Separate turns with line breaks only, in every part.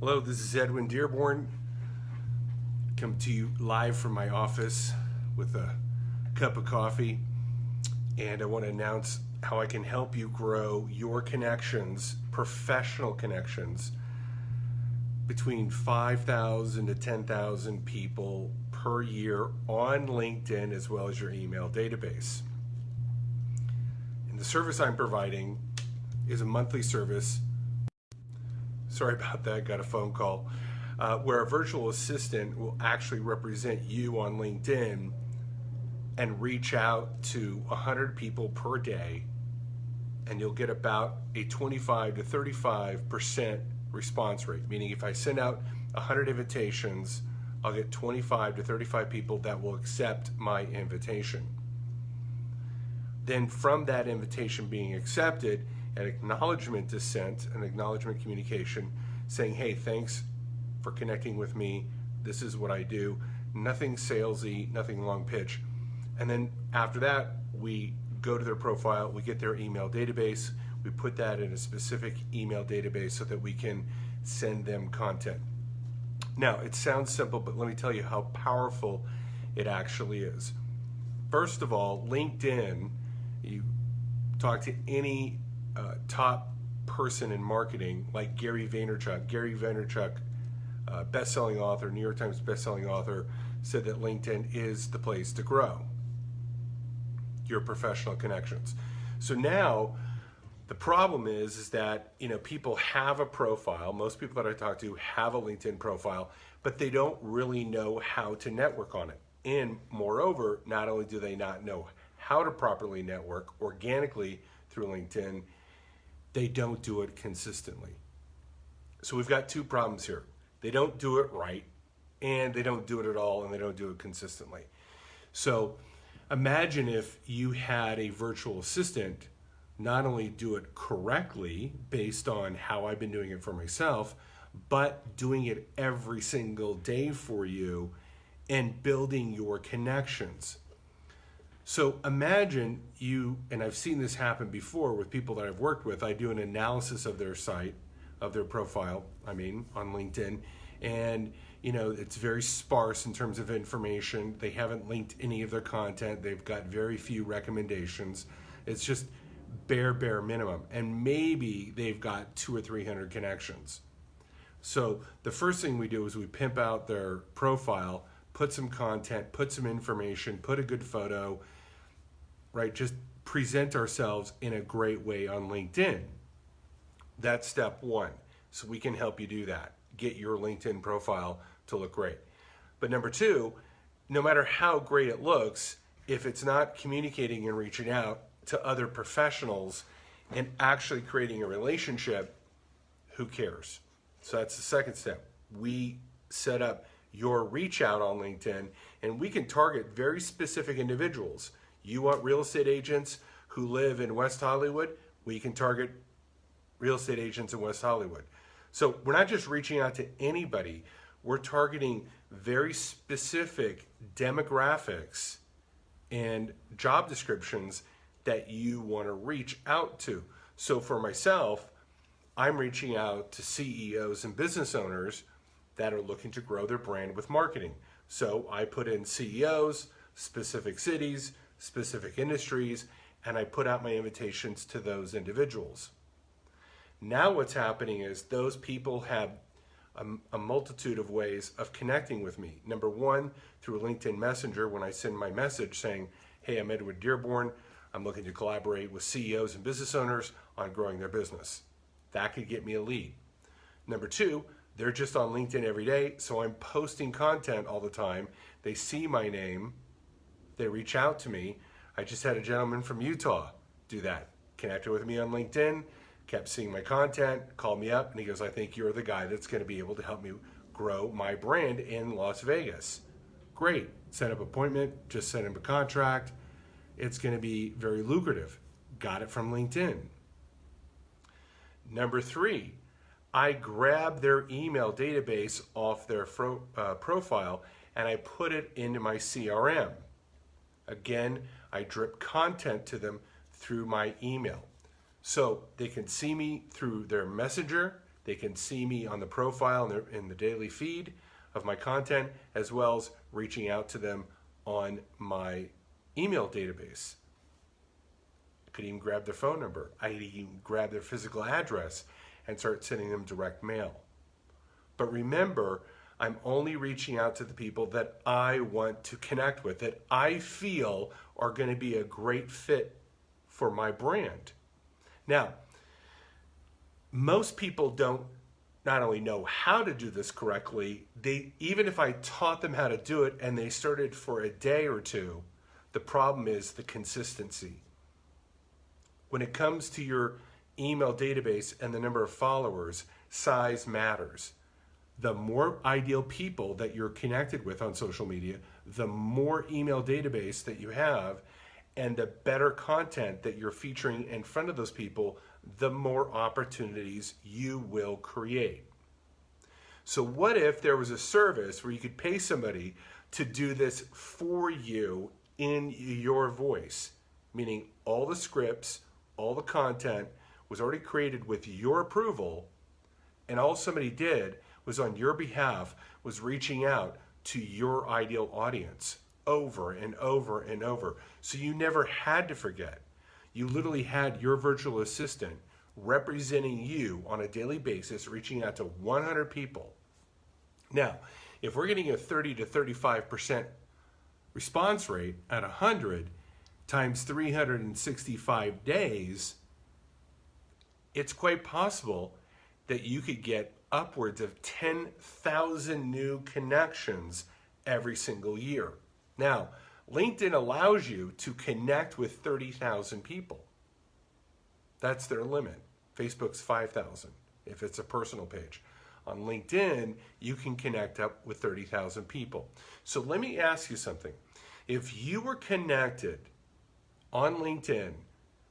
Hello, this is Edwin Dearborn. Come to you live from my office with a cup of coffee. And I want to announce how I can help you grow your connections, professional connections, between 5,000 to 10,000 people per year on LinkedIn, as well as your email database. And the service I'm providing is a monthly service. Sorry about that, got a phone call, where a virtual assistant will actually represent you on LinkedIn and reach out to 100 people per day, and you'll get about a 25 to 35% response rate, meaning if I send out 100 invitations, I'll get 25 to 35 people that will accept my invitation. Then from that invitation being accepted, an acknowledgement is sent, an acknowledgement communication saying, hey, thanks for connecting with me. This is what I do. Nothing salesy, nothing long pitch. And then after that, we go to their profile, we get their email database, we put that in a specific email database so that we can send them content. Now, it sounds simple, but let me tell you how powerful it actually is. First of all, LinkedIn, you talk to any top person in marketing like Gary Vaynerchuk. Gary Vaynerchuk, best-selling author, New York Times best-selling author, said that LinkedIn is the place to grow your professional connections. So now the problem is that people have a profile. Most people that I talk to have a LinkedIn profile, but they don't really know how to network on it. And moreover, not only do they not know how to properly network organically through LinkedIn, they don't do it consistently. So we've got two problems here. They don't do it right, and they don't do it at all, and they don't do it consistently. So imagine if you had a virtual assistant not only do it correctly based on how I've been doing it for myself, but doing it every single day for you and building your connections. So imagine you, and I've seen this happen before with people that I've worked with. I do an analysis of their site, of their profile, on LinkedIn, and it's very sparse in terms of information. They haven't linked any of their content. They've got very few recommendations. It's just bare minimum. And maybe they've got 200 or 300 connections. So the first thing we do is we pimp out their profile, put some content, put some information, put a good photo, right? Just present ourselves in a great way on LinkedIn. That's step one. So we can help you do that. Get your LinkedIn profile to look great. But number two, no matter how great it looks, if it's not communicating and reaching out to other professionals and actually creating a relationship, who cares? So that's the second step. We set up your reach out on LinkedIn, and we can target very specific individuals. You want real estate agents who live in West Hollywood? We can target real estate agents in West Hollywood. So we're not just reaching out to anybody, we're targeting very specific demographics and job descriptions that you want to reach out to. So for myself, I'm reaching out to CEOs and business owners that are looking to grow their brand with marketing. So I put in CEOs, specific cities, specific industries, and I put out my invitations to those individuals. Now what's happening is those people have a multitude of ways of connecting with me. Number one, through LinkedIn Messenger, when I send my message saying, hey, I'm Edwin Dearborn, I'm looking to collaborate with CEOs and business owners on growing their business. That could get me a lead. Number two, they're just on LinkedIn every day, so I'm posting content all the time. They see my name, they reach out to me. I just had a gentleman from Utah do that. Connected with me on LinkedIn, kept seeing my content, called me up, and he goes, I think you're the guy that's gonna be able to help me grow my brand in Las Vegas. Great, set up an appointment, just sent him a contract. It's gonna be very lucrative. Got it from LinkedIn. Number three, I grab their email database off their profile and I put it into my CRM. Again, I drip content to them through my email. So they can see me through their messenger, They can see me on the profile in the daily feed of my content, as well as reaching out to them on my email database. I could even grab their phone number. I could even grab their physical address and start sending them direct mail. But remember, I'm only reaching out to the people that I want to connect with, that I feel are going to be a great fit for my brand. Now, most people don't not only know how to do this correctly, even if I taught them how to do it and they started for a day or two, the problem is the consistency. When it comes to your email database and the number of followers, size matters. The more ideal people that you're connected with on social media, the more email database that you have, and the better content that you're featuring in front of those people, the more opportunities you will create. So what if there was a service where you could pay somebody to do this for you in your voice? Meaning all the scripts, all the content was already created with your approval, and all somebody did was on your behalf was reaching out to your ideal audience over and over and over. So you never had to forget. You literally had your virtual assistant representing you on a daily basis, reaching out to 100 people. Now, if we're getting a 30 to 35% response rate at 100 times 365 days, it's quite possible that you could get upwards of 10,000 new connections every single year. Now, LinkedIn allows you to connect with 30,000 people. That's their limit. Facebook's 5,000 if it's a personal page. On LinkedIn, you can connect up with 30,000 people. So let me ask you something. If you were connected on LinkedIn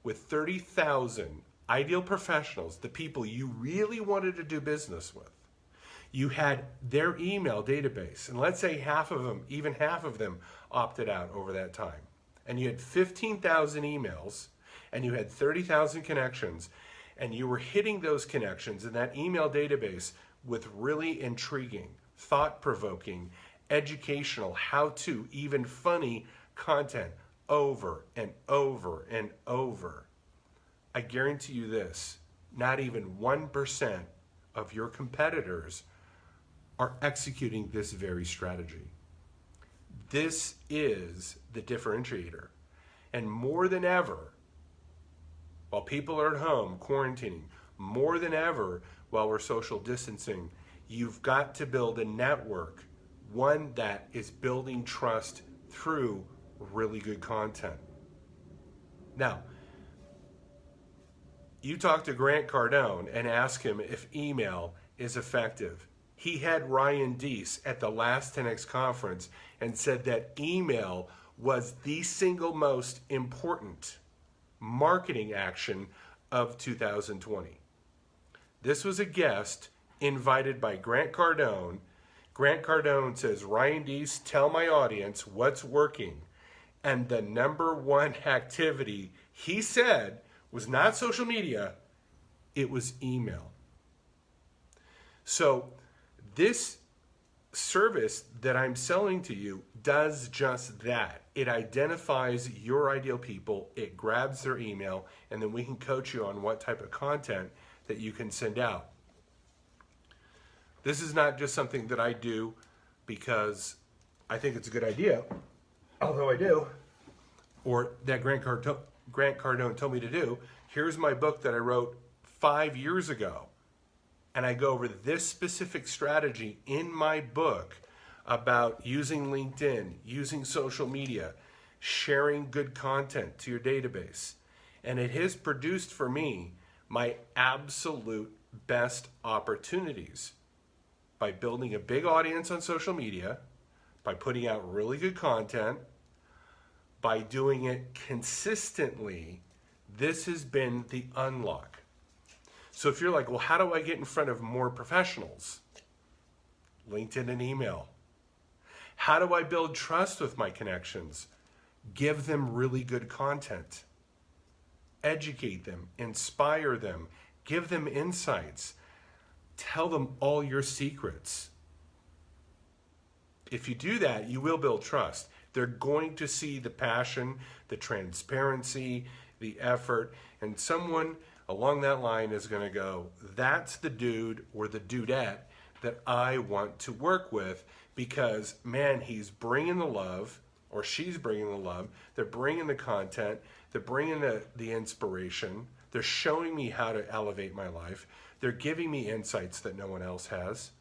with 30,000 ideal professionals, the people you really wanted to do business with, you had their email database, and let's say half of them, even half of them opted out over that time, and you had 15,000 emails, and you had 30,000 connections, and you were hitting those connections in that email database with really intriguing, thought-provoking, educational, how-to, even funny content over and over and over. I guarantee you this, not even 1% of your competitors are executing this very strategy. This is the differentiator. And more than ever, while people are at home quarantining, more than ever while we're social distancing, you've got to build a network, one that is building trust through really good content. Now, you talk to Grant Cardone and ask him if email is effective. He had Ryan Deese at the last 10X conference and said that email was the single most important marketing action of 2020. This was a guest invited by Grant Cardone. Grant Cardone says, Ryan Deese, tell my audience what's working. And the number one activity, he said, was not social media, it was email. So this service that I'm selling to you does just that. It identifies your ideal people, it grabs their email, and then we can coach you on what type of content that you can send out. This is not just something that I do because I think it's a good idea, although I do, or that Grant Cardone told me to do. Here's my book that I wrote 5 years ago. And I go over this specific strategy in my book about using LinkedIn, using social media, sharing good content to your database. And it has produced for me my absolute best opportunities by building a big audience on social media, by putting out really good content, by doing it consistently. This has been the unlock. So if you're like, well, how do I get in front of more professionals? LinkedIn and email. How do I build trust with my connections? Give them really good content. Educate them, inspire them, give them insights. Tell them all your secrets. If you do that, you will build trust. They're going to see the passion, the transparency, the effort, and someone along that line is going to go, that's the dude or the dudette that I want to work with, because, man, he's bringing the love, or she's bringing the love, they're bringing the content, they're bringing the inspiration, they're showing me how to elevate my life, they're giving me insights that no one else has.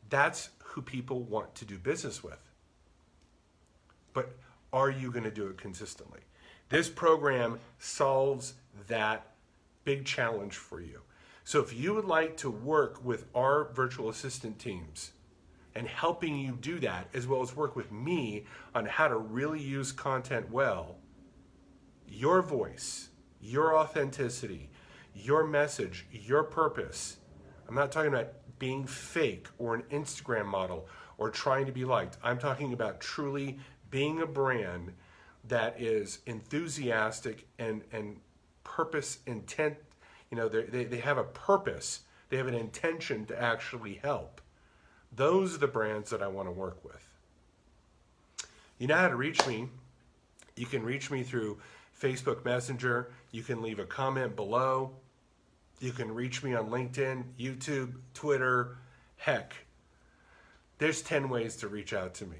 That's who people want to do business with. But are you going to do it consistently? This program solves that big challenge for you. So if you would like to work with our virtual assistant teams and helping you do that, as well as work with me on how to really use content well, your voice, your authenticity, your message, your purpose. I'm not talking about being fake or an Instagram model or trying to be liked. I'm talking about truly being a brand that is enthusiastic and purpose intent. You know, they have a purpose. They have an intention to actually help. Those are the brands that I want to work with. You know how to reach me. You can reach me through Facebook Messenger. You can leave a comment below. You can reach me on LinkedIn, YouTube, Twitter. Heck, there's 10 ways to reach out to me.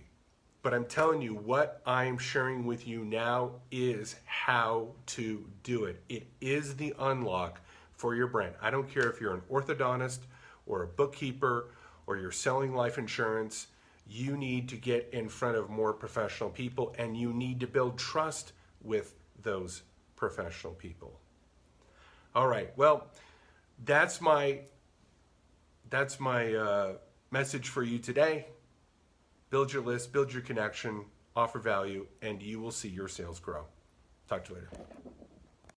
But I'm telling you, what I'm sharing with you now is how to do it. It is the unlock for your brand. I don't care if you're an orthodontist or a bookkeeper or you're selling life insurance. You need to get in front of more professional people, and you need to build trust with those professional people. All right, well, that's my message for you today. Build your list, build your connection, offer value, and you will see your sales grow. Talk to you later.